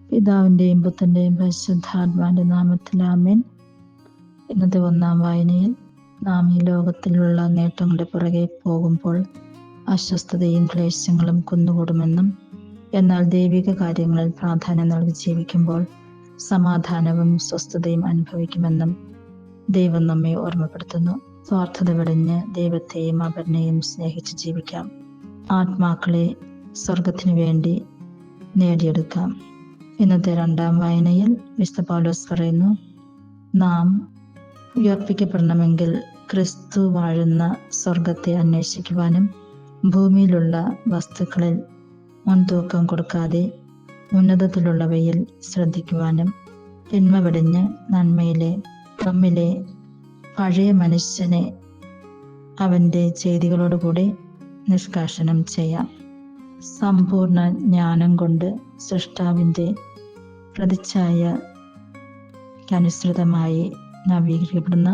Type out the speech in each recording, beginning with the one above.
പിതാവിൻ്റെയും പുത്രൻ്റെയും പരിശുദ്ധാത്മാവിൻ്റെ നാമത്തിൽ ആമേൻ. ഇന്നത്തെ ഒന്നാം വായനയിൽ നാം ഈ ലോകത്തിലുള്ള നേട്ടങ്ങളുടെ പുറകെ പോകുമ്പോൾ അസ്വസ്ഥതയും ക്ലേശങ്ങളും കുന്നുകൂടുമെന്നും, എന്നാൽ ദൈവിക കാര്യങ്ങളിൽ പ്രാധാന്യം നൽകി ജീവിക്കുമ്പോൾ സമാധാനവും സ്വസ്ഥതയും അനുഭവിക്കുമെന്നും ദൈവം നമ്മെ ഓർമ്മപ്പെടുത്തുന്നു. സ്വാർത്ഥത വെടിഞ്ഞ് ദൈവത്തെയും അവരനെയും സ്നേഹിച്ച് ജീവിക്കാം. ആത്മാക്കളെ സ്വർഗത്തിനു വേണ്ടി നേടിയെടുക്കാം. ഇന്നത്തെ രണ്ടാം വായനയിൽ വിശുദ്ധ പൗലോസ് പറയുന്നു, നാം ഉയർപ്പിക്കപ്പെടണമെങ്കിൽ ക്രിസ്തു വാഴുന്ന സ്വർഗത്തെ അന്വേഷിക്കുവാനും ഭൂമിയിലുള്ള വസ്തുക്കളിൽ മുൻതൂക്കം കൊടുക്കാതെ ഉന്നതത്തിലുള്ളവയിൽ ശ്രദ്ധിക്കുവാനും തിന്മ വെടിഞ്ഞ് നന്മയിലെ നമ്മിലെ പഴയ മനുഷ്യനെ അവൻ്റെ ചെയ്തികളോടുകൂടി നിഷ്കാസനം ചെയ്യാം. സമ്പൂർണ്ണ ജ്ഞാനം കൊണ്ട് സൃഷ്ടാവിൻ്റെ പ്രതിച്ഛായക്കനുസൃതമായി നവീകരിക്കപ്പെടുന്ന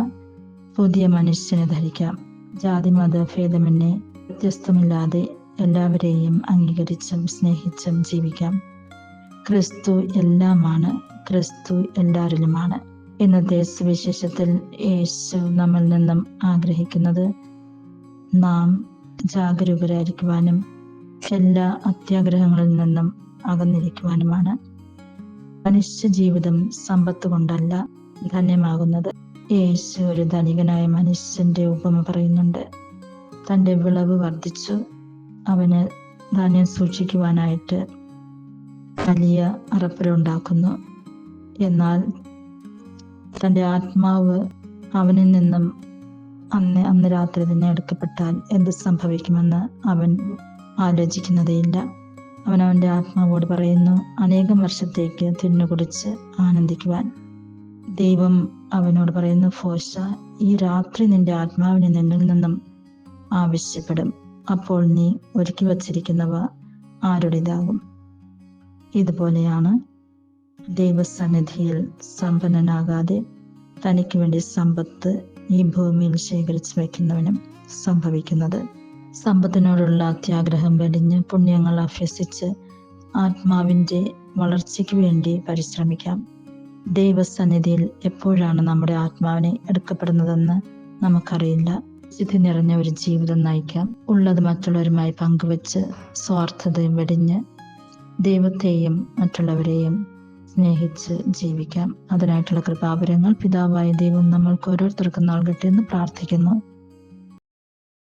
പുതിയ മനുഷ്യനെ ധരിക്കാം. ജാതിമത ഭേദമന്യേ വ്യത്യസ്തമില്ലാതെ എല്ലാവരെയും അംഗീകരിച്ചും സ്നേഹിച്ചും ജീവിക്കാം. ക്രിസ്തു എല്ലാമാണ്, ക്രിസ്തു എല്ലാവരിലുമാണ്. ഇന്നത്തെ സുവിശേഷത്തിൽ യേശു നമ്മിൽ നിന്നും ആഗ്രഹിക്കുന്നത് നാം ജാഗരൂകരായിരിക്കുവാനും എല്ലാ അത്യാഗ്രഹങ്ങളിൽ നിന്നും അകന്നിരിക്കുവാനുമാണ്. മനുഷ്യ ജീവിതം സമ്പത്ത് കൊണ്ടല്ല ധന്യമാകുന്നത്. യേശു ഒരു ധനികനായ മനുഷ്യന്റെ ഉപമ പറയുന്നുണ്ട്. തൻ്റെ വിളവ് വർദ്ധിച്ചു, അവന് ധാന്യം സൂക്ഷിക്കുവാനായിട്ട് വലിയ അറപ്പലുണ്ടാക്കുന്നു. എന്നാൽ തൻ്റെ ആത്മാവ് അവനിൽ നിന്നും അന്ന് രാത്രി തന്നെ എടുക്കപ്പെട്ടാൽ എന്ത് സംഭവിക്കുമെന്ന് അവൻ ആലോചിക്കുന്നതേയില്ല. അവൻ അവൻ്റെ ആത്മാവോട് പറയുന്നു, അനേകം വർഷത്തേക്ക് തിന്നുകുടിച്ച് ആനന്ദിക്കുവാൻ. ദൈവം അവനോട് പറയുന്നു, ഫോശ, ഈ രാത്രി നിന്റെ ആത്മാവിനെ നിന്നിൽ നിന്നും ആവശ്യപ്പെടും. അപ്പോൾ നീ ഒരുക്കി വച്ചിരിക്കുന്നവ ആരുടേതാകും? ഇതുപോലെയാണ് ദൈവസന്നിധിയിൽ സമ്പന്നനാകാതെ തനിക്ക് വേണ്ടി സമ്പത്ത് ഈ ഭൂമിയിൽ ശേഖരിച്ചു വയ്ക്കുന്നവനും സംഭവിക്കുന്നത്. സമ്പത്തിനോടുള്ള അത്യാഗ്രഹം വെടിഞ്ഞ് പുണ്യങ്ങൾ അഭ്യസിച്ച് ആത്മാവിൻ്റെ വളർച്ചയ്ക്ക് വേണ്ടി പരിശ്രമിക്കാം. ദൈവസന്നിധിയിൽ എപ്പോഴാണ് നമ്മുടെ ആത്മാവിനെ എടുക്കപ്പെടുന്നതെന്ന് നമുക്കറിയില്ല. വിശുദ്ധി നിറഞ്ഞ ഒരു ജീവിതം നയിക്കാം. ഉള്ളത് മറ്റുള്ളവരുമായി പങ്കുവെച്ച് സ്വാർത്ഥതയും വെടിഞ്ഞ് ദൈവത്തെയും മറ്റുള്ളവരെയും സ്നേഹിച്ച് ജീവിക്കാം. അതിനായിട്ടുള്ള കൃപാവരങ്ങൾ പിതാവായ ദൈവം നമ്മൾക്ക് ഓരോരുത്തർക്കും നൽകട്ടെ എന്ന് പ്രാർത്ഥിക്കുന്നു.